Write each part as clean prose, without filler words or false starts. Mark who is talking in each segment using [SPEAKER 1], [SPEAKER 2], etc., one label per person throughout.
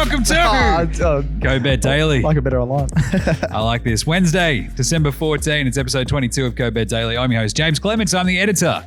[SPEAKER 1] welcome to Go Bet Daily.
[SPEAKER 2] I like it better online.
[SPEAKER 1] I like this. Wednesday, December 14. It's episode 22 of Go Bet Daily. I'm your host, Jaymz Clements. I'm the editor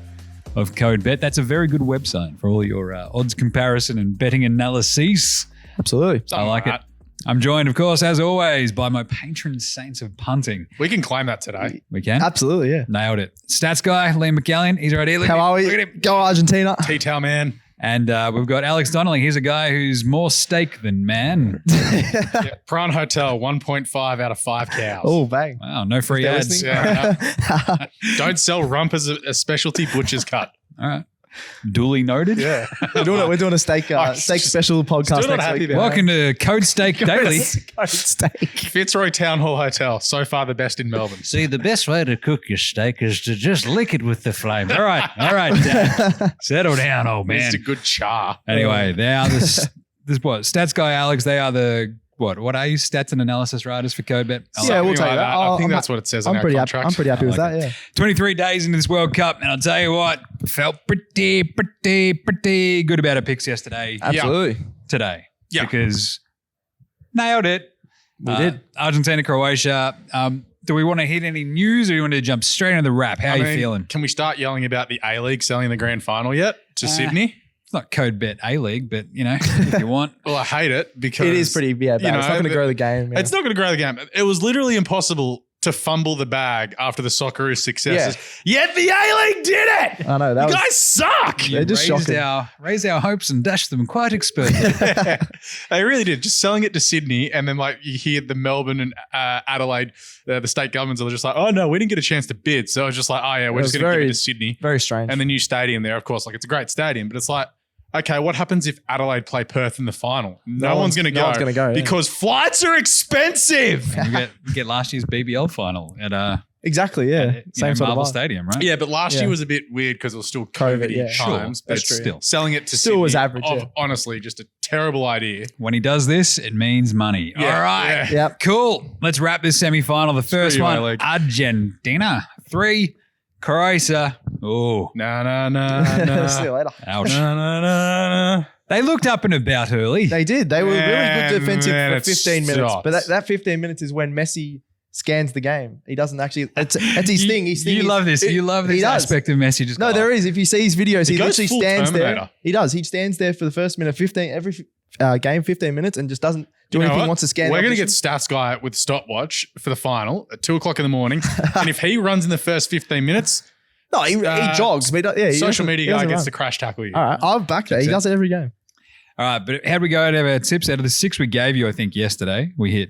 [SPEAKER 1] of Code Bet. That's a very good website for all your odds comparison and betting analyses.
[SPEAKER 2] Absolutely.
[SPEAKER 1] I like it. I'm joined, of course, as always, by my patron saints of punting.
[SPEAKER 3] We can claim that today.
[SPEAKER 1] We can?
[SPEAKER 2] Absolutely, yeah.
[SPEAKER 1] Nailed it. Stats guy, Liam McAllion. He's right here.
[SPEAKER 2] How are we? Go Argentina.
[SPEAKER 3] T-Towel man.
[SPEAKER 1] And we've got Alex Donnelly. He's a guy who's more steak than man.
[SPEAKER 3] Yeah, Prawn Hotel, 1.5 out of 5 cows.
[SPEAKER 2] Oh, bang.
[SPEAKER 1] Wow, no free ads.
[SPEAKER 3] Yeah, no. Don't sell rump as a specialty butcher's cut.
[SPEAKER 1] All right. Duly noted.
[SPEAKER 2] Yeah. We're doing a steak special podcast next week.
[SPEAKER 1] Welcome to Code Steak Daily.
[SPEAKER 2] Code steak.
[SPEAKER 3] Fitzroy Town Hall Hotel, so far the best in Melbourne.
[SPEAKER 1] See, the best way to cook your steak is to just lick it with the flame. All right, Dad. Settle down, old man.
[SPEAKER 3] It's a good char.
[SPEAKER 1] Anyway, they are this what? Stats guy Alex, they are the what are you? Stats and analysis writers for CodeBet?
[SPEAKER 2] Yeah, we'll take that.
[SPEAKER 3] I think that's what it says in our contract.
[SPEAKER 2] I'm pretty happy with that, yeah.
[SPEAKER 1] 23 days into this World Cup, and I'll tell you what, felt pretty good about our picks yesterday.
[SPEAKER 2] Absolutely.
[SPEAKER 1] Today.
[SPEAKER 3] Yeah.
[SPEAKER 1] Because nailed it.
[SPEAKER 2] We did.
[SPEAKER 1] Argentina, Croatia. Do we want to hit any news or do you want to jump straight into the wrap? How are you feeling?
[SPEAKER 3] Can we start yelling about the A-League selling the grand final yet to Sydney?
[SPEAKER 1] It's not Code Bet A-League, but, if you want.
[SPEAKER 3] Well, I hate it because
[SPEAKER 2] it is pretty bad. It's not going to grow the game. Yeah.
[SPEAKER 3] It's not going to grow the game. It was literally impossible to fumble the bag after the Socceroos' successes. Yeah. Yet the A-League did it.
[SPEAKER 2] I know.
[SPEAKER 3] You guys suck.
[SPEAKER 2] They're just
[SPEAKER 1] raised our hopes and dashed them quite expertly.
[SPEAKER 3] They really did. Just selling it to Sydney and then you hear the Melbourne and Adelaide, the state governments are just like, oh no, we didn't get a chance to bid. So it's just like, oh yeah, we're just going to give it to Sydney.
[SPEAKER 2] Very strange.
[SPEAKER 3] And the new stadium there, of course, it's a great stadium, but it's like, okay, what happens if Adelaide play Perth in the final? No one's going to go.
[SPEAKER 2] No one's going to go.
[SPEAKER 3] Because flights are expensive.
[SPEAKER 1] You get last year's BBL final at
[SPEAKER 2] exactly, yeah.
[SPEAKER 1] Same sort Marvel Stadium, right?
[SPEAKER 3] Yeah, but last year was a bit weird because it was still COVID times.
[SPEAKER 1] Sure,
[SPEAKER 3] but
[SPEAKER 1] still.
[SPEAKER 3] Selling it to
[SPEAKER 2] still
[SPEAKER 3] Sydney,
[SPEAKER 2] was average.
[SPEAKER 3] Honestly, just a terrible idea.
[SPEAKER 1] When he does this, it means money.
[SPEAKER 3] Yeah,
[SPEAKER 1] all right.
[SPEAKER 3] Yeah.
[SPEAKER 2] Yep.
[SPEAKER 1] Cool. Let's wrap this semi-final. The first one,
[SPEAKER 3] A-League.
[SPEAKER 1] Argentina 3, Croatia. Oh.
[SPEAKER 3] No.
[SPEAKER 2] See you later.
[SPEAKER 1] Ouch.
[SPEAKER 3] No.
[SPEAKER 1] They looked up and about early.
[SPEAKER 2] They did. They were really good defensive
[SPEAKER 3] Man,
[SPEAKER 2] for 15 minutes.
[SPEAKER 3] stopped.
[SPEAKER 2] But that 15 minutes is when Messi scans the game. He doesn't actually. That's his thing. His thing.
[SPEAKER 1] You love this. You love this aspect of Messi. Just
[SPEAKER 2] there is. If you see his videos, he
[SPEAKER 3] goes
[SPEAKER 2] literally
[SPEAKER 3] full
[SPEAKER 2] stands
[SPEAKER 3] Terminator.
[SPEAKER 2] there. He does. He stands there for the first minute, 15 every game, 15 minutes, and just doesn't do
[SPEAKER 3] You know
[SPEAKER 2] anything.
[SPEAKER 3] what?
[SPEAKER 2] Wants to scan.
[SPEAKER 3] We're going to get
[SPEAKER 2] opposition.
[SPEAKER 3] stats guy with stopwatch for the final at 2:00 in the morning. And if he runs in the first 15 minutes,
[SPEAKER 2] No, he jogs. But he
[SPEAKER 3] social media guy gets
[SPEAKER 2] run.
[SPEAKER 3] to crash tackle you.
[SPEAKER 2] All right, I'll back that. He does it every game.
[SPEAKER 1] All right, but how do we go out of our tips? Out of the 6 we gave you, I think yesterday, we hit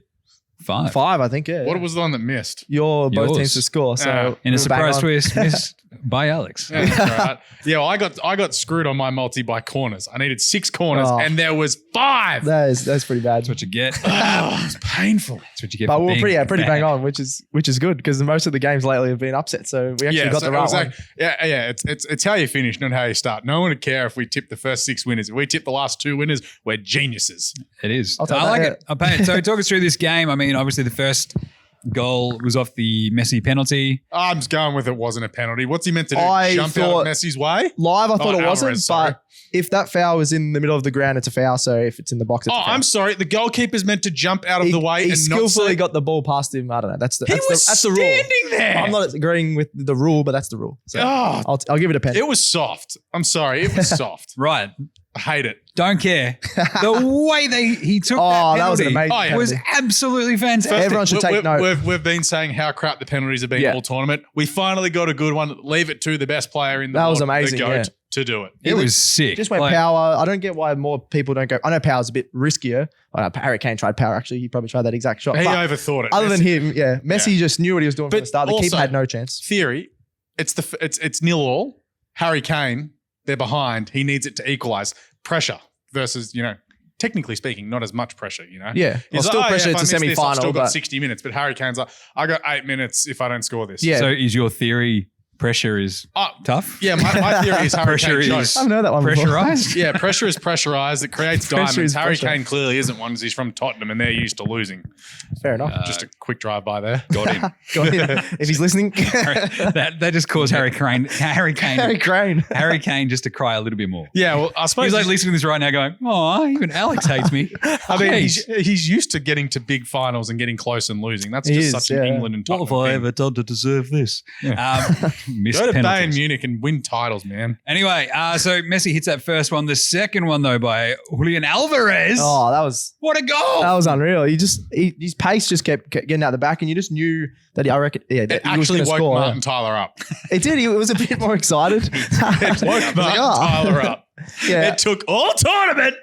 [SPEAKER 1] 5.
[SPEAKER 2] 5, I think. Yeah.
[SPEAKER 3] What was the one that missed?
[SPEAKER 2] Both
[SPEAKER 1] Yours.
[SPEAKER 2] teams to score. So
[SPEAKER 1] In a
[SPEAKER 2] we're
[SPEAKER 1] surprise
[SPEAKER 2] bang on.
[SPEAKER 1] twist, missed by Alex.
[SPEAKER 3] Yeah, that's all right. Yeah, well, I got screwed on my multi by corners. I needed 6 corners and there was 5.
[SPEAKER 2] That's pretty bad.
[SPEAKER 1] That's what you get.
[SPEAKER 3] It's painful.
[SPEAKER 1] That's what you get.
[SPEAKER 2] But
[SPEAKER 1] for
[SPEAKER 2] we're
[SPEAKER 1] being
[SPEAKER 2] pretty
[SPEAKER 1] bad.
[SPEAKER 2] bang on, which is good because most of the games lately have been upset. So we actually got the right one.
[SPEAKER 3] Yeah. It's how you finish, not how you start. No one would care if we tip the first 6 winners. If we tip the last 2 winners, we're geniuses.
[SPEAKER 1] It is.
[SPEAKER 2] I'll take
[SPEAKER 1] I like
[SPEAKER 2] that,
[SPEAKER 1] it. I'll pay it. So talk us through this game. I mean, obviously the first goal was off the Messi penalty.
[SPEAKER 3] I'm just going with it wasn't a penalty. What's he meant to do?
[SPEAKER 2] I
[SPEAKER 3] Jump out
[SPEAKER 2] thought-
[SPEAKER 3] of Messi's way?
[SPEAKER 2] Live, I thought it wasn't,
[SPEAKER 3] Alvarez, sorry.
[SPEAKER 2] but if that foul was in the middle of the ground, it's a foul. So if it's in the box, it's a foul.
[SPEAKER 3] I'm sorry. The goalkeeper's meant to jump out of the way
[SPEAKER 2] He
[SPEAKER 3] and not
[SPEAKER 2] skillfully
[SPEAKER 3] say,
[SPEAKER 2] got the ball past him. I don't know. That's the rule.
[SPEAKER 3] standing there.
[SPEAKER 2] I'm not agreeing with the rule, but that's the rule. So
[SPEAKER 3] Oh,
[SPEAKER 2] I'll give it a pen.
[SPEAKER 3] it was soft. I'm sorry. It was soft.
[SPEAKER 1] Right.
[SPEAKER 3] I hate it.
[SPEAKER 1] Don't care. The way he took
[SPEAKER 2] Oh,
[SPEAKER 1] that
[SPEAKER 2] that was
[SPEAKER 1] penalty
[SPEAKER 2] an amazing
[SPEAKER 3] Oh, yeah.
[SPEAKER 1] was
[SPEAKER 2] penalty.
[SPEAKER 1] absolutely fantastic.
[SPEAKER 2] Everyone should take note.
[SPEAKER 3] We've been saying how crap the penalties have been
[SPEAKER 2] Yeah.
[SPEAKER 3] all tournament. We finally got a good one. Leave it to the best player in the
[SPEAKER 2] That was
[SPEAKER 3] world,
[SPEAKER 2] amazing,
[SPEAKER 3] the GOAT,
[SPEAKER 2] yeah.
[SPEAKER 3] to do it.
[SPEAKER 1] It was sick.
[SPEAKER 2] Just went
[SPEAKER 1] Like,
[SPEAKER 2] power. I don't get why more people don't go. I know power's a bit riskier. Harry Kane tried power, actually. He probably tried that exact shot.
[SPEAKER 3] He
[SPEAKER 2] But
[SPEAKER 3] overthought it.
[SPEAKER 2] other than
[SPEAKER 3] Messi-
[SPEAKER 2] him, yeah. Messi just knew what he was doing from
[SPEAKER 3] But
[SPEAKER 2] the start. The
[SPEAKER 3] also-
[SPEAKER 2] keeper had no chance.
[SPEAKER 3] theory, it's 0-0. Harry Kane, they're behind. He needs it to equalize. Pressure versus, technically speaking, not as much pressure,
[SPEAKER 2] Yeah.
[SPEAKER 3] He's
[SPEAKER 2] Well,
[SPEAKER 3] like,
[SPEAKER 2] still
[SPEAKER 3] oh,
[SPEAKER 2] pressure.
[SPEAKER 3] if I
[SPEAKER 2] It's a
[SPEAKER 3] miss this, I've
[SPEAKER 2] semi-final.
[SPEAKER 3] still got
[SPEAKER 2] But
[SPEAKER 3] 60 minutes. But Harry Kane's like, I got 8 minutes if I don't score this.
[SPEAKER 2] Yeah.
[SPEAKER 1] So is your theory pressure is tough.
[SPEAKER 3] Yeah, my theory is
[SPEAKER 1] Pressure
[SPEAKER 3] Harry Kane
[SPEAKER 1] is-
[SPEAKER 2] I haven't heard that one before.
[SPEAKER 1] Pressurized?
[SPEAKER 3] Yeah, pressure is pressurized. It creates
[SPEAKER 2] Pressure
[SPEAKER 3] diamonds.
[SPEAKER 2] is
[SPEAKER 3] Harry
[SPEAKER 2] pressure.
[SPEAKER 3] Kane clearly isn't one because he's from Tottenham and they're used to losing.
[SPEAKER 2] Fair enough.
[SPEAKER 3] Just a quick drive by there.
[SPEAKER 1] Got him.
[SPEAKER 2] Got him. If he's listening.
[SPEAKER 1] that just caused Harry Kane
[SPEAKER 2] Harry Crane.
[SPEAKER 1] just to cry a little bit more.
[SPEAKER 3] Yeah, well, I suppose
[SPEAKER 1] He's like listening to this right now going, oh, even Alex hates me.
[SPEAKER 3] I mean,
[SPEAKER 1] Jeez.
[SPEAKER 3] he's used to getting to big finals and getting close and losing. That's
[SPEAKER 2] He
[SPEAKER 3] just
[SPEAKER 2] is,
[SPEAKER 3] such an
[SPEAKER 2] yeah.
[SPEAKER 3] England and
[SPEAKER 1] What
[SPEAKER 3] Tottenham
[SPEAKER 1] have I
[SPEAKER 3] thing.
[SPEAKER 1] ever done to deserve this? Missed
[SPEAKER 3] Go to Bayern
[SPEAKER 1] penalties.
[SPEAKER 3] Munich and win titles, man.
[SPEAKER 1] Anyway, so Messi hits that first one. The second one, though, by Julian Alvarez.
[SPEAKER 2] Oh, that was
[SPEAKER 1] What a goal.
[SPEAKER 2] that was unreal. His pace just kept getting out the back, and you just knew that I reckon, that
[SPEAKER 3] It
[SPEAKER 2] he was
[SPEAKER 3] actually
[SPEAKER 2] going to
[SPEAKER 3] woke
[SPEAKER 2] score.
[SPEAKER 3] Martin Tyler up.
[SPEAKER 2] It did. He was a bit more excited.
[SPEAKER 3] It woke Martin Tyler up.
[SPEAKER 2] Yeah.
[SPEAKER 3] It took all tournament.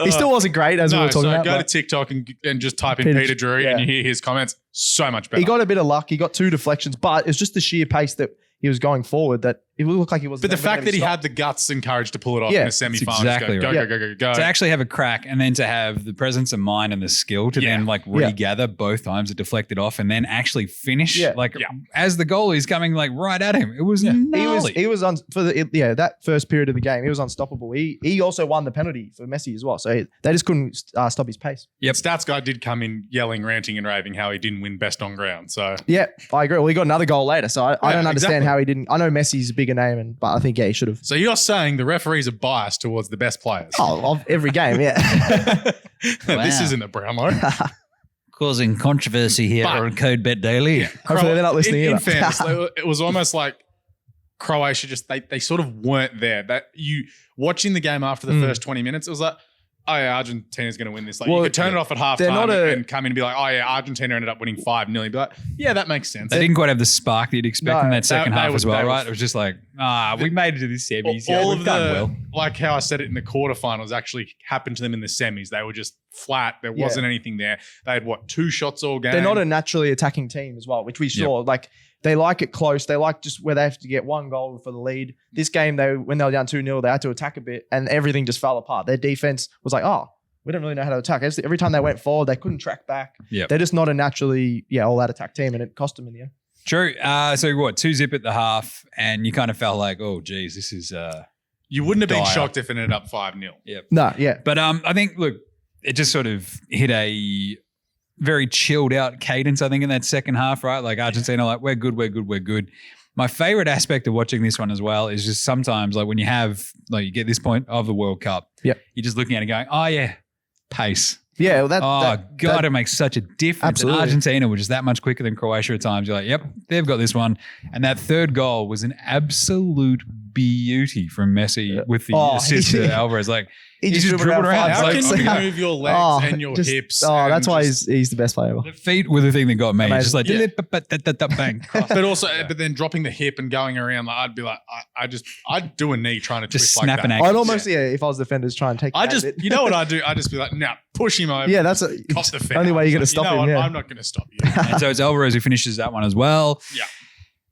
[SPEAKER 2] He still wasn't great, as we were talking about.
[SPEAKER 3] Go to
[SPEAKER 2] but
[SPEAKER 3] TikTok and just type in
[SPEAKER 2] Peter-
[SPEAKER 3] Peter Drury
[SPEAKER 2] yeah.
[SPEAKER 3] and you hear his comments. So much better.
[SPEAKER 2] He got a bit of luck. He got 2 deflections, but it's just the sheer pace that he was going forward that it looked like he was.
[SPEAKER 3] but the fact that he had the guts and courage to pull it off
[SPEAKER 2] Yeah,
[SPEAKER 3] in the semi-finals,
[SPEAKER 1] exactly
[SPEAKER 3] go,
[SPEAKER 1] right.
[SPEAKER 3] go.
[SPEAKER 1] To actually have a crack and then to have the presence of mind and the skill to
[SPEAKER 3] Yeah.
[SPEAKER 1] then like regather both times it deflected off and then actually finish
[SPEAKER 2] Yeah.
[SPEAKER 1] as the goalie's coming like right at him. It was gnarly.
[SPEAKER 2] He was that first period of the game. He was unstoppable. He also won the penalty for Messi as well. So they just couldn't stop his pace.
[SPEAKER 1] Yep.
[SPEAKER 3] Stats guy did come in yelling, ranting and raving how he didn't win best on ground. So
[SPEAKER 2] Yeah, I agree. Well, he got another goal later, so I don't understand
[SPEAKER 3] exactly.
[SPEAKER 2] how he didn't. I know Messi's a bigger name, but I think he should have.
[SPEAKER 3] So you're saying the referees are biased towards the best players?
[SPEAKER 2] Oh, of every game, yeah.
[SPEAKER 3] This isn't a Brownlow.
[SPEAKER 1] Causing controversy here
[SPEAKER 3] But-
[SPEAKER 1] on Code Bet Daily.
[SPEAKER 2] Hopefully they're not listening
[SPEAKER 3] In
[SPEAKER 2] either.
[SPEAKER 3] fairness, it was almost like Croatia just they sort of weren't there. That you watching the game after the first 20 minutes, it was like, oh yeah, Argentina's going to win this. Like
[SPEAKER 2] Well,
[SPEAKER 3] you could turn it off at
[SPEAKER 2] they're
[SPEAKER 3] halftime
[SPEAKER 2] not
[SPEAKER 3] and come in and be like, oh yeah, Argentina ended up winning 5-0. You'd be like, yeah, that makes sense.
[SPEAKER 1] They didn't quite have the spark that you'd expect
[SPEAKER 2] No,
[SPEAKER 1] in that second
[SPEAKER 3] they
[SPEAKER 1] half
[SPEAKER 3] was-
[SPEAKER 1] as well,
[SPEAKER 3] they
[SPEAKER 1] right?
[SPEAKER 3] was-
[SPEAKER 1] It was just like, we made it to the semis.
[SPEAKER 3] all
[SPEAKER 1] We've
[SPEAKER 3] of
[SPEAKER 1] done
[SPEAKER 3] the
[SPEAKER 1] well.
[SPEAKER 3] like how I said it in the quarterfinals actually happened to them in the semis. They were just flat. There wasn't anything there. They had 2 shots all game.
[SPEAKER 2] They're not a naturally attacking team as well, which we saw. Like they like it close. They like just where they have to get 1 goal for the lead. This game, when they were down 2-0, they had to attack a bit, and everything just fell apart. Their defense was like, we don't really know how to attack. Every time they went forward, they couldn't track back.
[SPEAKER 1] Yep.
[SPEAKER 2] They're just not a naturally all-out attack team, and it cost them in the end.
[SPEAKER 1] True. So 2-0 at the half, and you kind of felt like, oh, geez, this is
[SPEAKER 3] You wouldn't have been
[SPEAKER 1] dire.
[SPEAKER 3] shocked if it ended up 5-0.
[SPEAKER 2] No, yeah.
[SPEAKER 1] But I think, look, it just sort of hit a very chilled out cadence, I think, in that second half, right? Like Argentina, like, we're good. My favorite aspect of watching this one as well is just sometimes, like, when you you get this point of the World Cup, you're just looking at it going, oh, yeah, pace.
[SPEAKER 2] Yeah, well,
[SPEAKER 1] God, it makes such a difference.
[SPEAKER 2] Absolutely.
[SPEAKER 1] And Argentina were just that much quicker than Croatia at times. You're like, yep, they've got this one. And that third goal was an absolute beauty from Messi with the assist to Alvarez. Like, he just dribbled around.
[SPEAKER 3] How
[SPEAKER 1] It's
[SPEAKER 3] can
[SPEAKER 1] like,
[SPEAKER 3] you move your legs and your hips?
[SPEAKER 2] That's why
[SPEAKER 3] just-
[SPEAKER 2] he's the best player ever.
[SPEAKER 1] the feet were the thing that got me. Just like,
[SPEAKER 3] Yeah.
[SPEAKER 1] bang.
[SPEAKER 3] But also, but then dropping the hip and going around, like I'd be like, I'd do a knee trying to
[SPEAKER 1] Just
[SPEAKER 3] twist
[SPEAKER 1] snap
[SPEAKER 3] like
[SPEAKER 1] an
[SPEAKER 3] that.
[SPEAKER 1] ankle.
[SPEAKER 2] I'd almost, if I was defenders, try and take.
[SPEAKER 3] I
[SPEAKER 2] that
[SPEAKER 3] just,
[SPEAKER 2] bit.
[SPEAKER 3] you know what I do? I just be like, nah, push him over.
[SPEAKER 2] Yeah, that's
[SPEAKER 3] cop the foul.
[SPEAKER 2] only way you're gonna
[SPEAKER 3] It's like,
[SPEAKER 2] stop
[SPEAKER 3] you know
[SPEAKER 2] him.
[SPEAKER 3] what?
[SPEAKER 2] Yeah.
[SPEAKER 3] I'm not going to stop you.
[SPEAKER 1] And so it's Alvarez who finishes that one as well.
[SPEAKER 3] Yeah.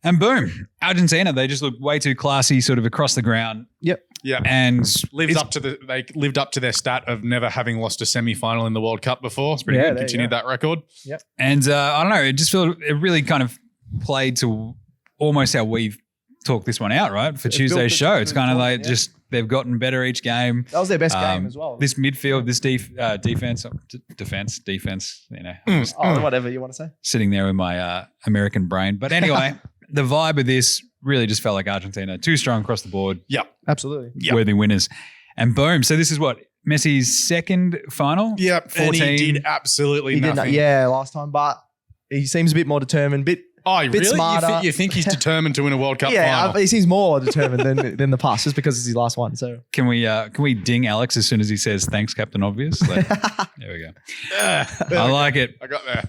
[SPEAKER 1] And boom, Argentina, they just look way too classy sort of across the ground.
[SPEAKER 3] Yeah,
[SPEAKER 1] And
[SPEAKER 3] they lived up to their stat of never having lost a semi-final in the World Cup before. It's pretty
[SPEAKER 2] Yeah,
[SPEAKER 3] good.
[SPEAKER 2] there you
[SPEAKER 3] Continued
[SPEAKER 2] go.
[SPEAKER 3] that record.
[SPEAKER 1] And I don't know, it really kind of played to almost how we've talked this one out, right? For
[SPEAKER 2] It's
[SPEAKER 1] Tuesday's
[SPEAKER 2] built
[SPEAKER 1] show.
[SPEAKER 2] to
[SPEAKER 1] It's
[SPEAKER 2] the
[SPEAKER 1] kind of
[SPEAKER 2] tournament,
[SPEAKER 1] like
[SPEAKER 2] yeah.
[SPEAKER 1] just they've gotten better each game.
[SPEAKER 2] That was their best game as well.
[SPEAKER 1] This midfield, this defense, you know, I'm just
[SPEAKER 2] Whatever you want to say.
[SPEAKER 1] sitting there with my American brain. But anyway, the vibe of this really just felt like Argentina, too strong across the board,
[SPEAKER 2] Absolutely.
[SPEAKER 3] Yep.
[SPEAKER 1] worthy winners. And boom. So this is what? Messi's second final?
[SPEAKER 3] Yep.
[SPEAKER 1] 14.
[SPEAKER 3] And he did absolutely
[SPEAKER 2] He did
[SPEAKER 3] nothing.
[SPEAKER 2] last time, but he seems a bit more determined.
[SPEAKER 3] Oh,
[SPEAKER 2] Bit
[SPEAKER 3] really?
[SPEAKER 2] smarter.
[SPEAKER 3] You think he's determined to win a World Cup final?
[SPEAKER 2] He seems more determined than the past, just because it's his last one. So
[SPEAKER 1] Can we ding Alex as soon as he says thanks, Captain Obvious? Like, there we go. I like it.
[SPEAKER 3] I got there.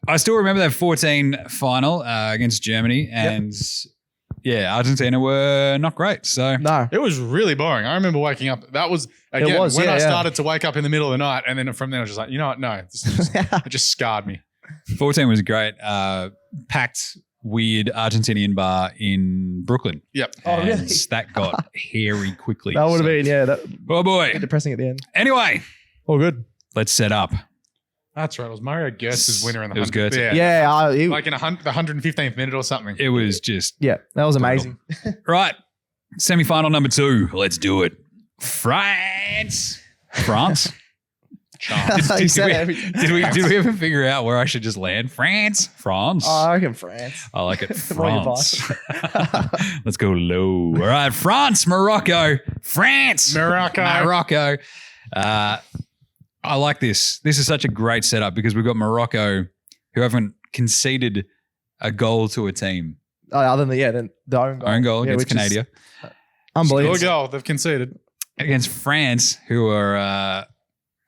[SPEAKER 1] I still remember that 14 final against Germany, and Argentina were not great. So
[SPEAKER 2] no,
[SPEAKER 3] It was really boring. I remember waking up. That was, again,
[SPEAKER 2] was,
[SPEAKER 3] when
[SPEAKER 2] yeah,
[SPEAKER 3] I
[SPEAKER 2] yeah.
[SPEAKER 3] started to wake up in the middle of the night. And then from then I was just like, you know what? No, this is just, it just scarred me.
[SPEAKER 1] 14 was great. Packed, weird Argentinian bar in Brooklyn.
[SPEAKER 3] Yep.
[SPEAKER 2] Oh,
[SPEAKER 1] And
[SPEAKER 2] really?
[SPEAKER 1] that got hairy quickly.
[SPEAKER 2] that would have
[SPEAKER 1] So-
[SPEAKER 2] been
[SPEAKER 1] Oh boy.
[SPEAKER 2] depressing at the end.
[SPEAKER 1] Anyway,
[SPEAKER 2] All good.
[SPEAKER 1] let's set up
[SPEAKER 3] That's right. It was Mario Götze's winner in the
[SPEAKER 1] It was
[SPEAKER 3] 100.
[SPEAKER 1] Götze.
[SPEAKER 2] Yeah,
[SPEAKER 3] Like in the 115th minute or something.
[SPEAKER 1] It was just
[SPEAKER 2] that was amazing.
[SPEAKER 1] right. Semi-final number 2. Let's do it. France.
[SPEAKER 2] He said everything.
[SPEAKER 1] Did we ever figure out where I should just land? France.
[SPEAKER 2] Oh, I reckon France.
[SPEAKER 1] I like it.
[SPEAKER 2] Roll your
[SPEAKER 1] France. Let's go low. All right. France, Morocco. France. Morocco. I like this. This is such a great setup because we've got Morocco who haven't conceded a goal to a team.
[SPEAKER 2] Other than the own goal.
[SPEAKER 1] Against Canada.
[SPEAKER 2] Unbelievable.
[SPEAKER 3] Still a goal. They've conceded.
[SPEAKER 1] Against France, who are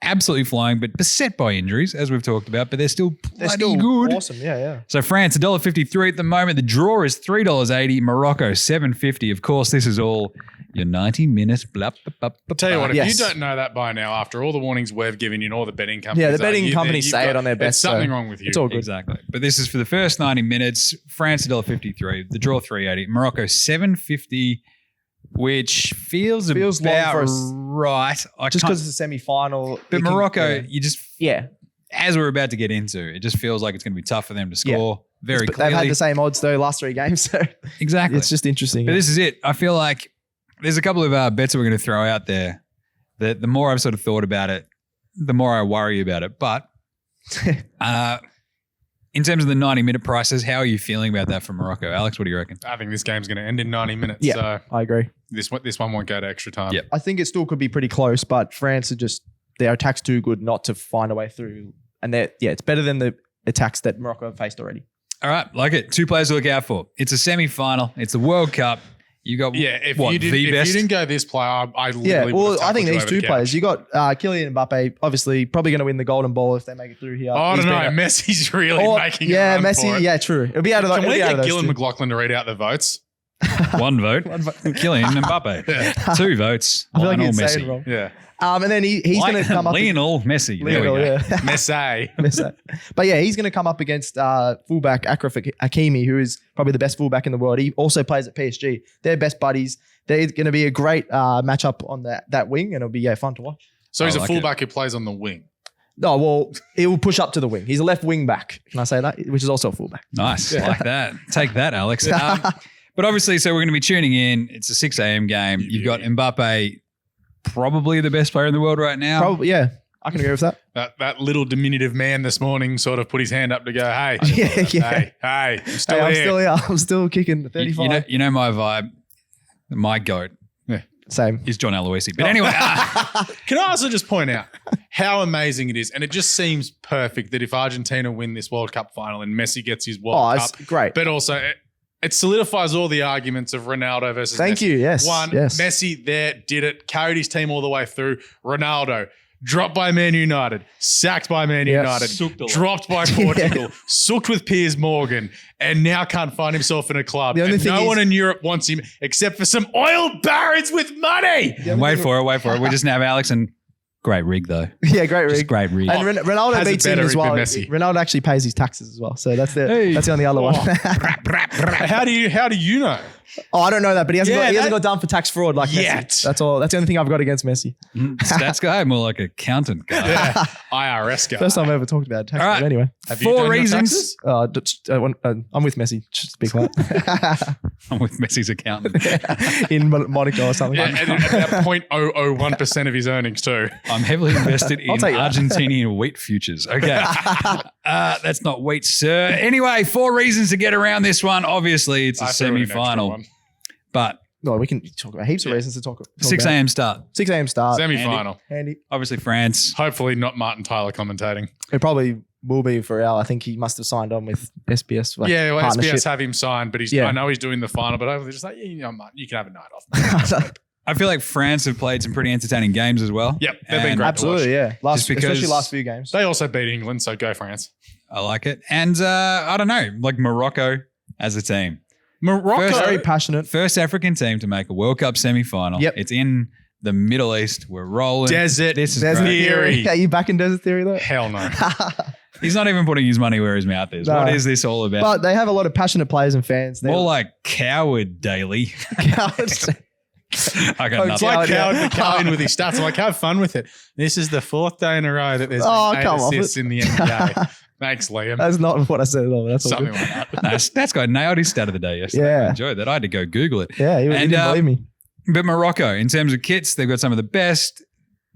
[SPEAKER 1] absolutely flying, but beset by injuries, as we've talked about, but they're still good.
[SPEAKER 2] Awesome, yeah.
[SPEAKER 1] So France, $1.53 at the moment. The draw is $3.80. Morocco, $7.50. Of course, this is all your 90-minute blah, blah, blah, blah.
[SPEAKER 3] Tell you what, if you don't know that by now, after all the warnings we've given you and all the betting companies,
[SPEAKER 2] the betting companies say it on their best.
[SPEAKER 3] There's something wrong with you.
[SPEAKER 2] It's all good.
[SPEAKER 1] Exactly. But this is for the first 90 minutes. France, $1.53. The draw, $3.80. Morocco, $7.50. Which feels about
[SPEAKER 2] long for
[SPEAKER 1] right.
[SPEAKER 2] Just because it's a semi-final.
[SPEAKER 1] But Morocco, you just
[SPEAKER 2] yeah.
[SPEAKER 1] As we're about to get into, it just feels like it's going to be tough for them to score. Very clearly.
[SPEAKER 2] They've had the same odds though last 3 games, so
[SPEAKER 1] exactly.
[SPEAKER 2] It's just interesting.
[SPEAKER 1] But this is it. I feel like there's a couple of bets that we're going to throw out there. That the more I've sort of thought about it, the more I worry about it. But in terms of the 90-minute prices, how are you feeling about that for Morocco? Alex, what do you reckon?
[SPEAKER 3] I think this game's going to end in 90 minutes.
[SPEAKER 2] Yeah,
[SPEAKER 3] so
[SPEAKER 2] I agree.
[SPEAKER 3] This one won't go to extra time.
[SPEAKER 1] Yep.
[SPEAKER 2] I think it still could be pretty close, but France are their attack's too good not to find a way through. And it's better than the attacks that Morocco have faced already.
[SPEAKER 1] All right, like it. 2 players to look out for. It's a semi-final. It's the World Cup. You got
[SPEAKER 3] if
[SPEAKER 1] what,
[SPEAKER 3] you
[SPEAKER 1] best?
[SPEAKER 3] didn't go this player, I literally would have
[SPEAKER 2] I think
[SPEAKER 3] tackled you
[SPEAKER 2] these
[SPEAKER 3] over
[SPEAKER 2] 2
[SPEAKER 3] the
[SPEAKER 2] players.
[SPEAKER 3] couch.
[SPEAKER 2] You got Kylian Mbappe, obviously probably going to win the Golden Ball if they make it through here.
[SPEAKER 3] I don't know. Messi's really making
[SPEAKER 2] yeah,
[SPEAKER 3] a run
[SPEAKER 2] Messi.
[SPEAKER 3] for it.
[SPEAKER 2] Yeah, true. It'll be out of
[SPEAKER 3] Can we get
[SPEAKER 2] those
[SPEAKER 3] Gillan
[SPEAKER 2] 2.
[SPEAKER 3] McLaughlin to read out the votes?
[SPEAKER 1] 1 vote. Kylian Mbappe.
[SPEAKER 3] Yeah.
[SPEAKER 1] 2 votes.
[SPEAKER 2] I feel like
[SPEAKER 1] Lionel
[SPEAKER 2] you're saying
[SPEAKER 1] Messi.
[SPEAKER 2] it wrong.
[SPEAKER 3] Yeah.
[SPEAKER 2] And then he's going to come up.
[SPEAKER 1] Lionel Messi. There we go.
[SPEAKER 3] Messi.
[SPEAKER 2] But yeah, he's going to come up against fullback Achraf Hakimi, who is probably the best fullback in the world. He also plays at PSG. They're best buddies. They're going to be a great matchup on that wing, and it'll be fun to watch.
[SPEAKER 3] So he's a fullback who plays on the wing.
[SPEAKER 2] No, well, he will push up to the wing. He's a left wing back. Can I say that? Which is also a fullback.
[SPEAKER 1] Nice. Like that. Take that, Alex. But obviously, so we're going to be tuning in. It's a 6 a.m. game. You've got Mbappe, probably the best player in the world right now.
[SPEAKER 2] Probably, yeah. I can agree with that.
[SPEAKER 3] That little diminutive man this morning sort of put his hand up to go, hey,
[SPEAKER 2] yeah.
[SPEAKER 3] hey, I'm still
[SPEAKER 2] I'm
[SPEAKER 3] here.
[SPEAKER 2] still here. I'm still kicking the 35.
[SPEAKER 1] You know my vibe. My goat
[SPEAKER 2] Same.
[SPEAKER 1] is John Aloisi. But anyway.
[SPEAKER 3] Can I also just point out how amazing it is? And it just seems perfect that if Argentina win this World Cup final and Messi gets his World Cup.
[SPEAKER 2] It's great.
[SPEAKER 3] But also it solidifies all the arguments of Ronaldo versus Messi.
[SPEAKER 2] Thank you. Yes. Yes.
[SPEAKER 3] Messi there, did it, carried his team all the way through. Ronaldo, dropped by Man United, sacked by Man United, dropped by Portugal, sooked with Piers Morgan, and now can't find himself in a club. And no one in Europe wants him except for some oil barons with money.
[SPEAKER 1] Wait for it. We just have Alex and great rig though.
[SPEAKER 2] Yeah, great rig.
[SPEAKER 1] Just great rig.
[SPEAKER 2] And Ronaldo beats him as well. Ronaldo actually pays his taxes as well. So that's the only other one.
[SPEAKER 3] How do you know?
[SPEAKER 2] Oh, I don't know that, but he hasn't got done for tax fraud like Messi. That's all. That's the only thing I've got against Messi.
[SPEAKER 1] Stats guy, more like accountant guy.
[SPEAKER 3] Yeah. IRS guy.
[SPEAKER 2] First time I ever talked about tax fraud. Anyway,
[SPEAKER 3] have you 4 reasons.
[SPEAKER 2] I'm with Messi. Just be quiet.
[SPEAKER 1] I'm with Messi's accountant
[SPEAKER 2] in Monaco or something.
[SPEAKER 3] Yeah, and about 0.001% of his earnings too.
[SPEAKER 1] I'm heavily invested in Argentinian wheat futures. Okay, that's not wheat, sir. Anyway, 4 reasons to get around this one. Obviously, it's a semi-final. But
[SPEAKER 2] we can talk about heaps of reasons to talk
[SPEAKER 1] 6 a.m. start.
[SPEAKER 2] 6 a.m. start.
[SPEAKER 3] Semi-final.
[SPEAKER 2] Handy.
[SPEAKER 1] Obviously, France.
[SPEAKER 3] Hopefully not Martin Tyler commentating.
[SPEAKER 2] It probably will be for Al. I think he must have signed on with SBS.
[SPEAKER 3] SBS have him signed, but I know he's doing the final, but hopefully just like, Martin, you can have a night off.
[SPEAKER 1] I feel like France have played some pretty entertaining games as well.
[SPEAKER 3] Yep, they've been great.
[SPEAKER 2] Absolutely, yeah. Especially last few games.
[SPEAKER 3] They also beat England, so go France.
[SPEAKER 1] I like it. And I don't know, like Morocco as a team.
[SPEAKER 3] Morocco,
[SPEAKER 2] very passionate.
[SPEAKER 1] First African team to make a World Cup semi-final.
[SPEAKER 2] Yep.
[SPEAKER 1] It's in the Middle East. We're rolling.
[SPEAKER 3] Desert Theory.
[SPEAKER 2] Are you back in Desert Theory though?
[SPEAKER 3] Hell no.
[SPEAKER 1] He's not even putting his money where his mouth is. No. What is this all about?
[SPEAKER 2] But they have a lot of passionate players and fans.
[SPEAKER 1] More like Coward Daily. I got
[SPEAKER 3] It's
[SPEAKER 1] nothing.
[SPEAKER 3] like McAllion with his stats. I'm like, have fun with it. This is the 4th day in a row that there's been 8 assists in the NBA. Thanks, Liam.
[SPEAKER 2] That's not what I said at all. That's
[SPEAKER 3] Something like that.
[SPEAKER 1] That's got nailed his stat of the day yesterday.
[SPEAKER 2] Yeah.
[SPEAKER 1] I enjoyed that. I had to go Google it.
[SPEAKER 2] Yeah, he didn't believe me.
[SPEAKER 1] But Morocco, in terms of kits, they've got some of the best.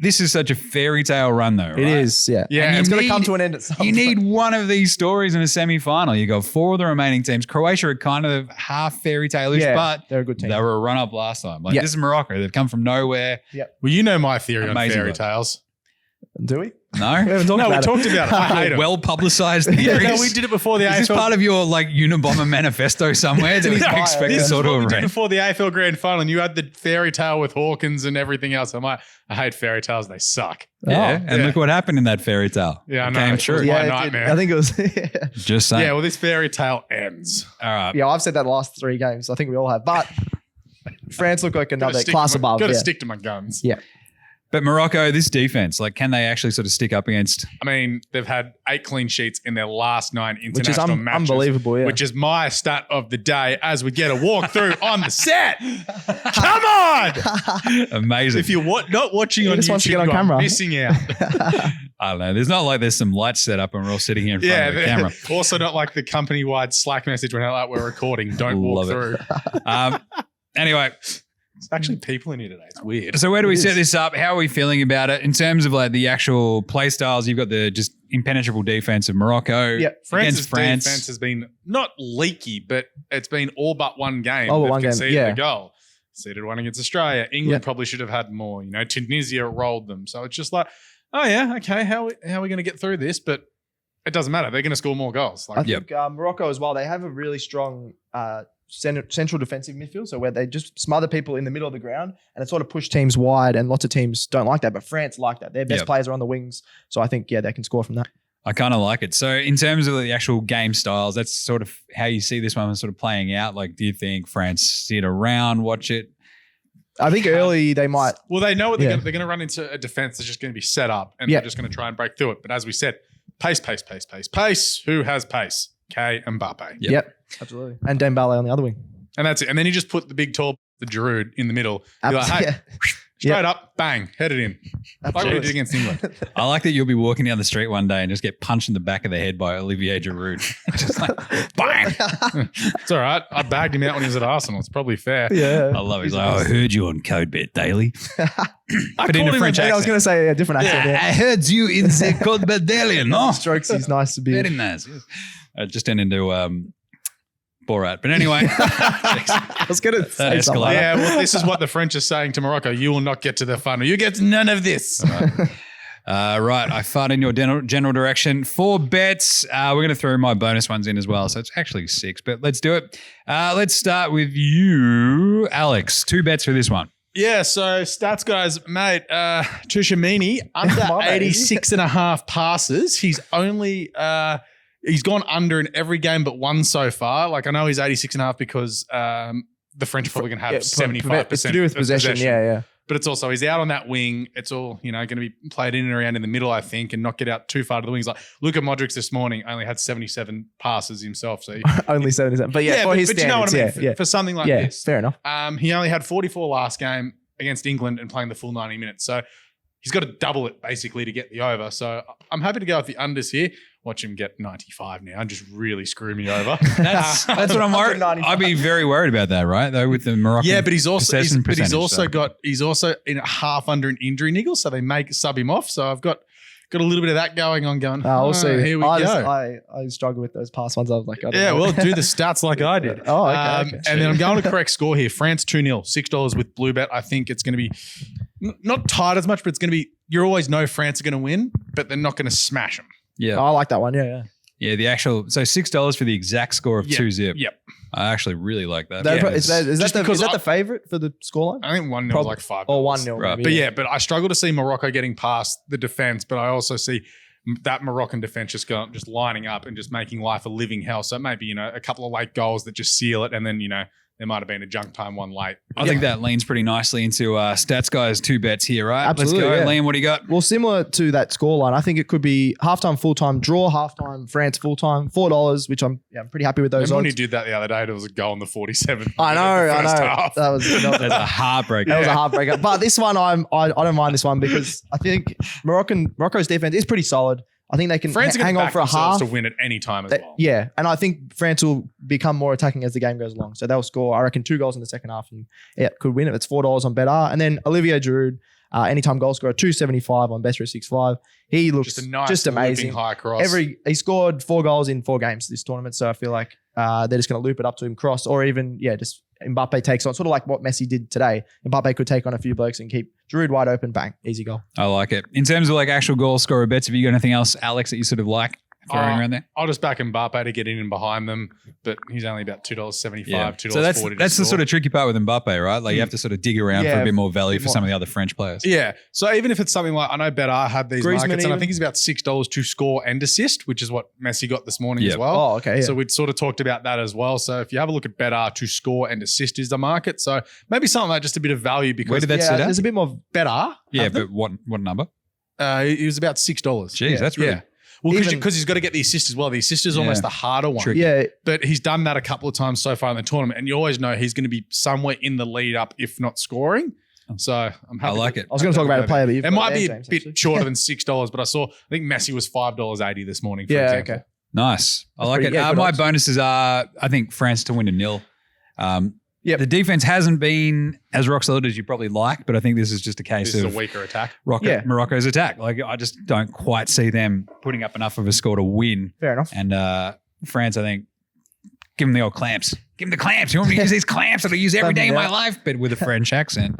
[SPEAKER 1] This is such a fairy tale run, though, right?
[SPEAKER 2] It is, yeah.
[SPEAKER 3] Yeah,
[SPEAKER 2] It's going to come to an end at some point.
[SPEAKER 1] You need one of these stories in a semi-final. You got 4 of the remaining teams. Croatia are kind of half fairy tale-ish, but
[SPEAKER 2] they're a good team.
[SPEAKER 1] they were a run-up last time. Like, this is Morocco. They've come from nowhere.
[SPEAKER 3] Well, you know my theory
[SPEAKER 1] Amazing
[SPEAKER 3] on fairy
[SPEAKER 1] book.
[SPEAKER 3] tales.
[SPEAKER 2] Do we?
[SPEAKER 1] No?
[SPEAKER 2] We haven't talked
[SPEAKER 3] No, we
[SPEAKER 2] about it.
[SPEAKER 3] talked about it. I hate it.
[SPEAKER 1] Well-publicized theories.
[SPEAKER 3] No, we did it before the
[SPEAKER 1] Is this
[SPEAKER 3] AFL.
[SPEAKER 1] part of your like Unabomber manifesto somewhere? Do we
[SPEAKER 2] his bio,
[SPEAKER 1] expect
[SPEAKER 2] yeah.
[SPEAKER 1] a
[SPEAKER 3] This is
[SPEAKER 1] sort
[SPEAKER 3] what
[SPEAKER 1] of
[SPEAKER 3] we did
[SPEAKER 1] event?
[SPEAKER 3] before the AFL Grand Final, and you had the fairy tale with Hawkins and everything else. I'm like, I hate fairy tales. They suck.
[SPEAKER 1] Yeah, and
[SPEAKER 3] yeah.
[SPEAKER 1] look what happened in that fairy tale.
[SPEAKER 3] Yeah, I
[SPEAKER 1] It
[SPEAKER 3] know.
[SPEAKER 1] came
[SPEAKER 3] It
[SPEAKER 1] true.
[SPEAKER 3] was
[SPEAKER 2] Yeah,
[SPEAKER 3] my
[SPEAKER 2] it did.
[SPEAKER 3] nightmare.
[SPEAKER 2] I think it was.
[SPEAKER 1] Just saying.
[SPEAKER 3] Yeah, well, this fairy tale ends.
[SPEAKER 1] All right.
[SPEAKER 2] Yeah, I've said that the last 3 games. I think we all have. But France look like another class above.
[SPEAKER 3] Got to
[SPEAKER 2] Yeah.
[SPEAKER 3] stick to my guns.
[SPEAKER 2] Yeah.
[SPEAKER 1] But Morocco, this defense, like, can they actually sort of stick up against?
[SPEAKER 3] I mean, they've had 8 clean sheets in their last 9
[SPEAKER 2] Which is
[SPEAKER 3] international matches.
[SPEAKER 2] unbelievable, yeah.
[SPEAKER 3] Which is my stat of the day as we get a walkthrough on the set. Come on!
[SPEAKER 1] Amazing.
[SPEAKER 3] If you're not watching on
[SPEAKER 2] just wants to
[SPEAKER 3] YouTube,
[SPEAKER 2] get on
[SPEAKER 3] you are
[SPEAKER 2] camera.
[SPEAKER 3] missing out.
[SPEAKER 1] I don't know. There's not like there's some lights set up and we're all sitting here in front of the camera.
[SPEAKER 3] Also not like the company-wide Slack message when out we're recording. Don't walk
[SPEAKER 1] Love it.
[SPEAKER 3] through.
[SPEAKER 1] Anyway,
[SPEAKER 3] There's actually people in here today. It's weird.
[SPEAKER 1] so where do we set this up? How are we feeling about it in terms of like the actual play styles? You've got the just impenetrable defense of Morocco.
[SPEAKER 2] Yeah.
[SPEAKER 3] France's
[SPEAKER 1] against France.
[SPEAKER 3] defense has been not leaky, but it's been all but one game.
[SPEAKER 2] All but
[SPEAKER 3] They've
[SPEAKER 2] one game,
[SPEAKER 3] conceded
[SPEAKER 2] yeah.
[SPEAKER 3] a goal. Conceded one against Australia. England
[SPEAKER 2] Yeah.
[SPEAKER 3] probably should have had more. You know, Tunisia rolled them. So it's just like, oh yeah, okay, how are we going to get through this? But it doesn't matter. They're going to score more goals.
[SPEAKER 2] I
[SPEAKER 3] Like,
[SPEAKER 2] think Morocco as well, they have a really strong central defensive midfield. So where they just smother people in the middle of the ground and it sort of push teams wide, and lots of teams don't like that, but France like that. Their best
[SPEAKER 1] Yep.
[SPEAKER 2] players are on the wings. So I think, they can score from that.
[SPEAKER 1] I kind of like it. So in terms of the actual game styles, that's sort of how you see this one sort of playing out. Like, do you think France sit around, watch it?
[SPEAKER 2] I think early they might.
[SPEAKER 3] well, they know what
[SPEAKER 2] Yeah.
[SPEAKER 3] they're going to run into a defense that's just going to be set up, and
[SPEAKER 2] Yeah.
[SPEAKER 3] they're just going to try and break through it. But as we said, pace. Who has pace? K Mbappe.
[SPEAKER 1] Yep.
[SPEAKER 2] Absolutely. And Dembele on the other wing.
[SPEAKER 3] And that's it. And then you just put the big tall, the Giroud in the middle. You're like, hey,
[SPEAKER 2] Yeah.
[SPEAKER 3] straight up, bang, head it in. Like what we
[SPEAKER 2] Absolutely.
[SPEAKER 3] did against England.
[SPEAKER 1] I like that you'll be walking down the street one day and just get punched in the back of the head by Olivier Giroud. Just like, bang.
[SPEAKER 3] It's all right. I bagged him out when he was at Arsenal. It's probably fair.
[SPEAKER 2] Yeah.
[SPEAKER 1] I love it. He's like, I heard you on Code Bet Daily. But in
[SPEAKER 3] called
[SPEAKER 1] a
[SPEAKER 3] him
[SPEAKER 1] French
[SPEAKER 2] I was
[SPEAKER 1] accent.
[SPEAKER 2] going to say a different accent.
[SPEAKER 1] Yeah, I heard you in the Code Bet Daily, no?
[SPEAKER 2] Strokes is nice to be.
[SPEAKER 1] Very nice. Yes. It just turned into Borat. But anyway,
[SPEAKER 2] I was going to say
[SPEAKER 1] escalated.
[SPEAKER 2] something like
[SPEAKER 3] Yeah, well, this is what the French are saying to Morocco. You will not get to the final. You get none of this.
[SPEAKER 1] right. I fart in your general direction. 4 bets. We're going to throw my bonus ones in as well. So it's actually 6, but let's do it. Let's start with you, Alex. 2 bets for this one.
[SPEAKER 3] Yeah, so stats guys, mate, Tchouaméni, under
[SPEAKER 2] My baby.
[SPEAKER 3] 86 and a half passes. He's only, he's gone under in every game but one so far. Like, I know he's 86 and a half because the French are probably going to have 75%.
[SPEAKER 2] It's to do with
[SPEAKER 3] of
[SPEAKER 2] possession. Yeah.
[SPEAKER 3] But it's also, he's out on that wing. It's all, going to be played in and around in the middle, I think, and not get out too far to the wings. Like Luka Modric this morning only had 77 passes himself. So
[SPEAKER 2] Only 77. But for his
[SPEAKER 3] but you know what
[SPEAKER 2] standards,
[SPEAKER 3] I mean? For something like
[SPEAKER 2] yeah,
[SPEAKER 3] this.
[SPEAKER 2] fair enough.
[SPEAKER 3] He only had 44 last game against England and playing the full 90 minutes. So he's got to double it basically to get the over. So I'm happy to go with the unders here. Watch him get 95 now and just really screw me over.
[SPEAKER 1] That's what I'm worried.
[SPEAKER 2] 195.
[SPEAKER 1] I'd be very worried about that, right? Though with the Moroccan
[SPEAKER 3] Yeah, but he's also
[SPEAKER 1] possession percentage,
[SPEAKER 3] he's also in a half under an injury niggle, so they sub him off. So I've got a little bit of that going on.
[SPEAKER 2] We'll see.
[SPEAKER 3] Here we
[SPEAKER 2] I
[SPEAKER 3] go.
[SPEAKER 2] I struggle with those past ones. I was like, I don't
[SPEAKER 3] Yeah,
[SPEAKER 2] know.
[SPEAKER 3] well, do the stats like I did.
[SPEAKER 2] Oh, okay.
[SPEAKER 3] And then I'm going to correct score here. France 2-0, $6 with Blue Bet. I think it's going to be not tight as much, but it's going to be, you always know France are going to win, but they're not going to smash them.
[SPEAKER 1] Yeah.
[SPEAKER 2] I like that one. Yeah.
[SPEAKER 1] Yeah, the actual, so $6 for the exact score of 2-0.
[SPEAKER 3] Yep.
[SPEAKER 1] I actually really like that.
[SPEAKER 2] Is that the favorite for the scoreline?
[SPEAKER 3] I think 1-0 is like $5.
[SPEAKER 2] Or 1-0.
[SPEAKER 1] Right.
[SPEAKER 2] maybe,
[SPEAKER 3] But I struggle to see Morocco getting past the defense, but I also see that Moroccan defense just lining up and just making life a living hell. So it may be, a couple of late goals that just seal it, and then, there might have been a junk time one late.
[SPEAKER 1] I think that leans pretty nicely into Stats Guy's 2 bets here, right?
[SPEAKER 2] Absolutely,
[SPEAKER 1] Let's go.
[SPEAKER 2] yeah.
[SPEAKER 1] Liam, what do you got?
[SPEAKER 2] Well, similar to that scoreline, I think it could be halftime, full-time, draw, halftime, France, full-time, $4, which I'm pretty happy with those
[SPEAKER 3] Remember when
[SPEAKER 2] odds.
[SPEAKER 3] you did that the other day? There was a goal in the 47th.
[SPEAKER 2] I know.
[SPEAKER 3] Half.
[SPEAKER 2] That was
[SPEAKER 1] That's a heartbreaker.
[SPEAKER 2] That was a heartbreaker. But this one, I don't mind this one because I think Morocco's defense is pretty solid. I think they can
[SPEAKER 3] France are
[SPEAKER 2] hang
[SPEAKER 3] going
[SPEAKER 2] on
[SPEAKER 3] to
[SPEAKER 2] for a half.
[SPEAKER 3] to win at any time as well.
[SPEAKER 2] Yeah, and I think France will become more attacking as the game goes along. So they'll score, I reckon, 2 goals in the second half and could win it. It's $4 on better. And then Olivier Giroud, anytime goal scorer, $2.75 on Bet365. He looks
[SPEAKER 3] Just a nice
[SPEAKER 2] just amazing.
[SPEAKER 3] high cross.
[SPEAKER 2] He scored 4 goals in 4 games this tournament. So I feel like they're just going to loop it up to him, cross, or even, just Mbappe takes on, sort of like what Messi did today. Mbappe could take on a few blokes and keep Giroud wide open, bang, easy goal.
[SPEAKER 1] I like it. In terms of like actual goal scorer bets, have you got anything else, Alex, that you sort of like throwing around there?
[SPEAKER 3] I'll just back Mbappe to get in and behind them, but he's only about $2.75, $2.40.
[SPEAKER 1] So that's the sort of tricky part with Mbappe, right? Like you have to sort of dig around for a bit more value for some of the other French players.
[SPEAKER 3] Yeah. So even if it's something like, I know Betar had these
[SPEAKER 2] Griezmann
[SPEAKER 3] markets, and I
[SPEAKER 2] even?
[SPEAKER 3] think he's about $6 to score and assist, which is what Messi got this morning as well.
[SPEAKER 2] Oh, okay. Yeah.
[SPEAKER 3] So we'd sort of talked about that as well. So if you have a look at Betar to score and assist is the market. So maybe something like just a bit of value because
[SPEAKER 1] Where did that sit at?
[SPEAKER 2] there's a bit more.
[SPEAKER 3] Betar.
[SPEAKER 1] Yeah, but what number?
[SPEAKER 3] He was about $6.
[SPEAKER 1] Jeez, that's really...
[SPEAKER 3] Yeah. Well,
[SPEAKER 2] Even-
[SPEAKER 3] because he's got to get the assist as well. The assist is almost the harder one.
[SPEAKER 1] Tricky.
[SPEAKER 2] Yeah,
[SPEAKER 3] But he's done that a couple of times so far in the tournament, and you always know he's going to be somewhere in the lead up, if not scoring. So I'm happy.
[SPEAKER 1] I like it.
[SPEAKER 2] I was going to talk about a player, but you've
[SPEAKER 3] It
[SPEAKER 2] got
[SPEAKER 3] might
[SPEAKER 2] there,
[SPEAKER 3] be a
[SPEAKER 2] James,
[SPEAKER 3] bit
[SPEAKER 2] actually.
[SPEAKER 3] shorter than $6, but I think Messi was $5.80 this morning, for example.
[SPEAKER 2] Okay.
[SPEAKER 1] Nice. I
[SPEAKER 2] That's
[SPEAKER 1] like
[SPEAKER 2] pretty-
[SPEAKER 1] it.
[SPEAKER 2] yeah, good
[SPEAKER 1] My
[SPEAKER 2] odds.
[SPEAKER 1] bonuses are, I think, France to win a 0.
[SPEAKER 2] Yep.
[SPEAKER 1] The defense hasn't been as rock solid as you probably like, but I think this is just a case
[SPEAKER 3] This is
[SPEAKER 1] of
[SPEAKER 3] a weaker attack.
[SPEAKER 1] Morocco's attack. Like I just don't quite see them putting up enough of a score to win.
[SPEAKER 2] Fair enough.
[SPEAKER 1] And France, I think, give them the old clamps. Give them the clamps. You want me to use these clamps that I use every day in my life, but with a French accent.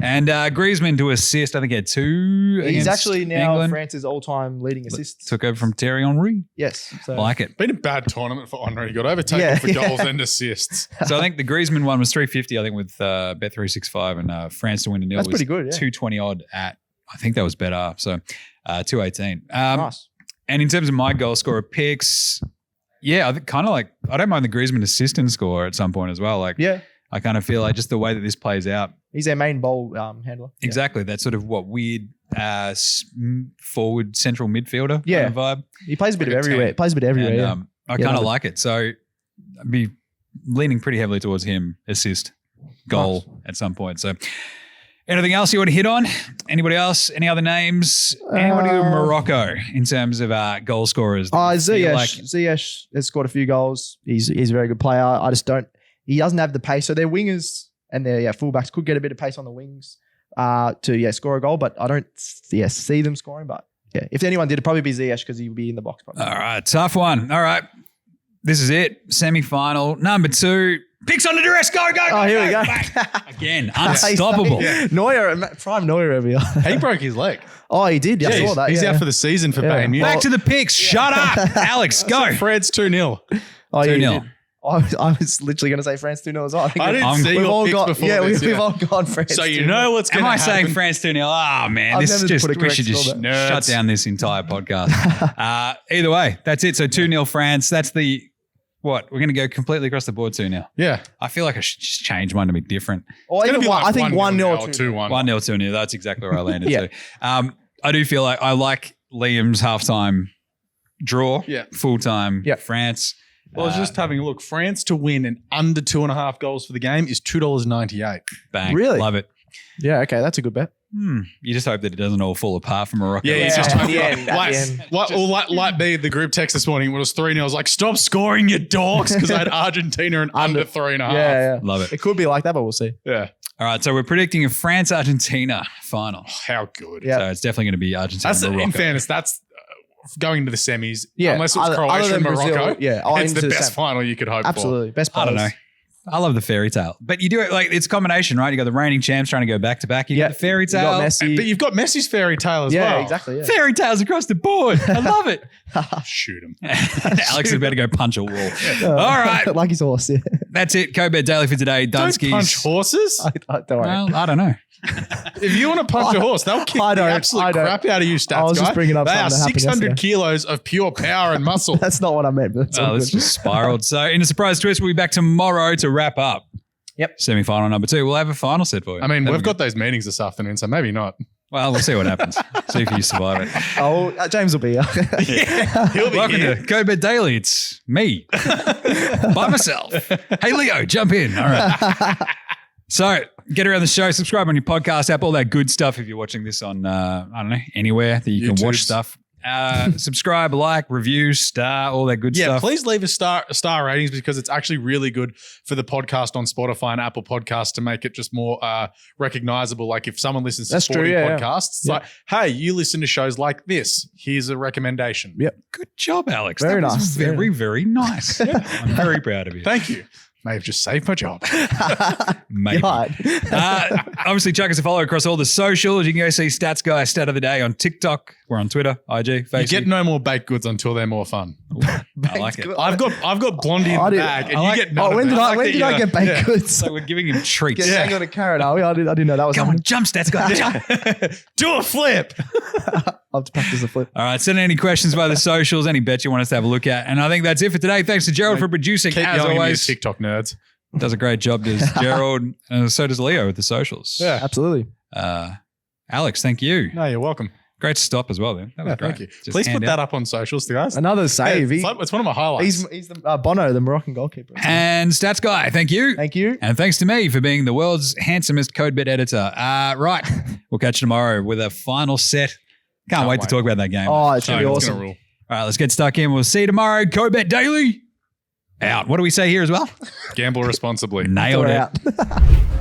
[SPEAKER 1] And Griezmann to assist. I think he had 2
[SPEAKER 2] He's
[SPEAKER 1] against
[SPEAKER 2] actually now
[SPEAKER 1] England.
[SPEAKER 2] France's all-time leading assists.
[SPEAKER 1] Took over from Thierry Henry.
[SPEAKER 2] Yes. So.
[SPEAKER 1] Like it.
[SPEAKER 3] Been a bad tournament for Henry. He got overtaken for goals and assists.
[SPEAKER 1] So I think the Griezmann one was $3.50, I think, with Bet365, and France to win a 0
[SPEAKER 2] That's
[SPEAKER 1] was
[SPEAKER 2] pretty good, yeah.
[SPEAKER 1] $2.20 odd at, I think that was better. So $2.18.
[SPEAKER 2] Nice.
[SPEAKER 1] And in terms of my goal scorer picks, I kind of like, I don't mind the Griezmann assist and score at some point as well. Like,
[SPEAKER 2] Yeah.
[SPEAKER 1] I kind of feel like just the way that this plays out.
[SPEAKER 2] He's their main ball handler. Yeah.
[SPEAKER 1] Exactly. That sort of what weird forward central midfielder kind of vibe.
[SPEAKER 2] He plays a bit
[SPEAKER 3] Like
[SPEAKER 2] of
[SPEAKER 3] a
[SPEAKER 2] everywhere.
[SPEAKER 3] 10.
[SPEAKER 2] Plays a bit everywhere.
[SPEAKER 1] And, I
[SPEAKER 2] Yeah,
[SPEAKER 1] kind
[SPEAKER 2] love
[SPEAKER 1] of
[SPEAKER 2] it.
[SPEAKER 1] like it. So I'd be leaning pretty heavily towards him, assist, goal at some point. So anything else you want to hit on? Anybody else? Any other names? Anybody in Morocco in terms of goal scorers?
[SPEAKER 2] Ziyech has scored a few goals. He's a very good player. I just don't. He doesn't have the pace. So their wingers and their fullbacks could get a bit of pace on the wings to score a goal, but I don't see them scoring. But if anyone did, it'd probably be Ziyech because he would be in the box. Probably.
[SPEAKER 1] All right, tough one. All right, this is it. Semi-final number 2. Picks on the duress. Go.
[SPEAKER 2] Oh, here we go.
[SPEAKER 1] Again, unstoppable.
[SPEAKER 2] Neuer, prime Neuer over here.
[SPEAKER 3] He broke his leg.
[SPEAKER 2] Oh, he did. Yeah, I saw that.
[SPEAKER 3] He's out for the season for Bayern Munich.
[SPEAKER 1] Back to the picks. Shut up, Alex. Go.
[SPEAKER 3] France 2-0.
[SPEAKER 2] Oh, yeah,
[SPEAKER 1] 2-0.
[SPEAKER 2] I was literally going to say France 2-0 as well.
[SPEAKER 3] I didn't see your picks before this.
[SPEAKER 2] We've all gone France.
[SPEAKER 3] So you
[SPEAKER 2] 2-0.
[SPEAKER 3] know what's going
[SPEAKER 1] Am
[SPEAKER 3] to
[SPEAKER 1] I
[SPEAKER 3] happen.
[SPEAKER 1] saying France 2-0? Oh, man.
[SPEAKER 2] I've
[SPEAKER 1] This is
[SPEAKER 2] never
[SPEAKER 1] just,
[SPEAKER 2] put a
[SPEAKER 1] we
[SPEAKER 2] correct
[SPEAKER 1] should just
[SPEAKER 2] score
[SPEAKER 1] shut down this entire podcast. Either way, that's it. So 2-0 France. That's the, what? We're going to go completely across the board 2-0.
[SPEAKER 3] Yeah.
[SPEAKER 1] I feel like I should just change mine to be different.
[SPEAKER 2] Or even I think 1-0 or
[SPEAKER 3] 2-1.
[SPEAKER 1] 1-0, 2-0. That's exactly where I landed
[SPEAKER 2] Yeah.
[SPEAKER 1] too. I do feel like I like Liam's halftime draw, full-time France.
[SPEAKER 3] Well, I was just having a look. France to win and under 2.5 goals for the game is $2.98.
[SPEAKER 1] Bang.
[SPEAKER 2] Really?
[SPEAKER 1] Love it.
[SPEAKER 2] Yeah, okay, that's a good bet.
[SPEAKER 1] You just hope that it doesn't all fall apart for Morocco.
[SPEAKER 3] Yeah, he's
[SPEAKER 2] Yeah,
[SPEAKER 3] just
[SPEAKER 2] at the end, at the end.
[SPEAKER 3] like me, the group text this morning when it was 3-0. I was like, stop scoring, you dogs, because I had Argentina and under 3.5.
[SPEAKER 2] Yeah.
[SPEAKER 1] Love it.
[SPEAKER 2] It could be like that, but we'll see.
[SPEAKER 3] Yeah.
[SPEAKER 1] All right, so we're predicting a France-Argentina final.
[SPEAKER 3] How good.
[SPEAKER 2] Yeah.
[SPEAKER 1] So it's definitely going to be Argentina
[SPEAKER 3] That's
[SPEAKER 1] and Morocco.
[SPEAKER 3] in fairness, that's going into the semis.
[SPEAKER 2] Yeah,
[SPEAKER 3] Unless it was
[SPEAKER 2] other
[SPEAKER 3] Croatia
[SPEAKER 2] than
[SPEAKER 3] and Morocco.
[SPEAKER 2] Brazil,
[SPEAKER 3] It's
[SPEAKER 2] into
[SPEAKER 3] the
[SPEAKER 2] the
[SPEAKER 3] best
[SPEAKER 2] semi.
[SPEAKER 3] final you could hope
[SPEAKER 2] Absolutely. Best
[SPEAKER 1] I
[SPEAKER 2] players.
[SPEAKER 1] don't know. I love the fairy tale. But you do it like it's a combination, right? You got the reigning champs trying to go back to back. You got the fairy
[SPEAKER 2] You
[SPEAKER 1] tale.
[SPEAKER 2] got
[SPEAKER 3] for.
[SPEAKER 2] Messi.
[SPEAKER 3] But you've got Messi's fairy tale as well.
[SPEAKER 2] Yeah, exactly. Yeah.
[SPEAKER 1] Fairy tales across the board. I love it.
[SPEAKER 3] Shoot him.
[SPEAKER 1] Alex had better go punch a wall. All right.
[SPEAKER 2] Like his horse. Yeah.
[SPEAKER 1] That's it. Co-Bet Daily for today.
[SPEAKER 3] Don't
[SPEAKER 1] Dunskies.
[SPEAKER 3] punch horses.
[SPEAKER 2] Don't worry.
[SPEAKER 1] Well, I don't know.
[SPEAKER 3] If you want to punch a horse, they'll kick
[SPEAKER 2] I
[SPEAKER 3] the
[SPEAKER 2] don't.
[SPEAKER 3] absolute crap out of you, stats
[SPEAKER 2] I was just
[SPEAKER 3] guy.
[SPEAKER 2] bringing up
[SPEAKER 3] They are
[SPEAKER 2] something that happened
[SPEAKER 3] 600
[SPEAKER 2] yesterday.
[SPEAKER 3] kilos of pure power and muscle.
[SPEAKER 2] That's not what I meant. But it's all
[SPEAKER 1] Oh, this
[SPEAKER 2] good.
[SPEAKER 1] just spiraled. So in a surprise twist, we'll be back tomorrow to wrap up
[SPEAKER 2] Yep.
[SPEAKER 1] Semi-final number 2. We'll have a final set for you.
[SPEAKER 3] I mean,
[SPEAKER 1] That'll
[SPEAKER 3] we've
[SPEAKER 1] be
[SPEAKER 3] got those meetings this afternoon, so maybe not.
[SPEAKER 1] good. Well, we'll see what happens. See if you survive it.
[SPEAKER 2] Oh, James will be here.
[SPEAKER 3] He'll be
[SPEAKER 1] Welcome
[SPEAKER 3] here.
[SPEAKER 1] to Go Bet Daily. It's me by myself. Hey, Leo, jump in. All right. So get around the show, subscribe on your podcast app, all that good stuff. If you're watching this on, I don't know, anywhere that you can watch stuff. Subscribe, like, review, star, all that good stuff.
[SPEAKER 3] Yeah, please leave a star ratings because it's actually really good for the podcast on Spotify and Apple Podcasts to make it just more recognizable. Like if someone listens to sporting podcasts, it's like, hey, you listen to shows like this. Here's a recommendation.
[SPEAKER 2] Yep.
[SPEAKER 1] Good job, Alex.
[SPEAKER 2] Very
[SPEAKER 1] that was
[SPEAKER 2] nice.
[SPEAKER 1] Very, very nice. I'm very proud of you.
[SPEAKER 3] Thank you. May have just saved my job.
[SPEAKER 1] Maybe. Obviously, chuck us a follow across all the socials. You can go see Stats Guy Stat of the Day on TikTok. We're on Twitter, IG, Facebook.
[SPEAKER 3] You get no more baked goods until they're more fun.
[SPEAKER 1] I like it.
[SPEAKER 3] I've got Blondie in the bag, and you get none of
[SPEAKER 2] when
[SPEAKER 3] it.
[SPEAKER 2] did I get baked goods?
[SPEAKER 1] So we're giving him treats.
[SPEAKER 2] Hang on a carrot, are we? I didn't know that was
[SPEAKER 1] Come on,
[SPEAKER 2] happening.
[SPEAKER 1] jump, Stats Guy. Jump.
[SPEAKER 3] Do a flip.
[SPEAKER 2] I'll have to practice a flip.
[SPEAKER 1] All right, send any questions by the socials, any bets you want us to have a look at. And I think that's it for today. Thanks to Gerald for producing,
[SPEAKER 3] Keep
[SPEAKER 1] as
[SPEAKER 3] yelling at me,
[SPEAKER 1] always.
[SPEAKER 3] TikTok nerds.
[SPEAKER 1] Does a great job, does Gerald. And so does Leo with the socials.
[SPEAKER 3] Yeah.
[SPEAKER 2] Absolutely.
[SPEAKER 1] Alex, thank you.
[SPEAKER 3] No, you're welcome.
[SPEAKER 1] Great stop as well, then. That was
[SPEAKER 3] Yeah,
[SPEAKER 1] great.
[SPEAKER 3] thank you.
[SPEAKER 1] Just
[SPEAKER 3] Please
[SPEAKER 1] hand
[SPEAKER 3] put
[SPEAKER 1] out.
[SPEAKER 3] that up on socials, guys.
[SPEAKER 2] Another save.
[SPEAKER 3] Yeah, it's one of my highlights.
[SPEAKER 2] He's the Bono, the Moroccan goalkeeper.
[SPEAKER 1] And Stats Guy, thank you.
[SPEAKER 2] Thank you.
[SPEAKER 1] And thanks to me for being the world's handsomest CodeBet editor. Right. We'll catch you tomorrow with a final set. Can't wait to talk about that game.
[SPEAKER 2] Oh, it's going to be
[SPEAKER 3] It's
[SPEAKER 2] awesome.
[SPEAKER 3] gonna rule.
[SPEAKER 1] All right, let's get stuck in. We'll see you tomorrow. CodeBet Daily out. What do we say here as well?
[SPEAKER 3] Gamble responsibly.
[SPEAKER 1] Nailed
[SPEAKER 2] We're
[SPEAKER 1] it.
[SPEAKER 2] out.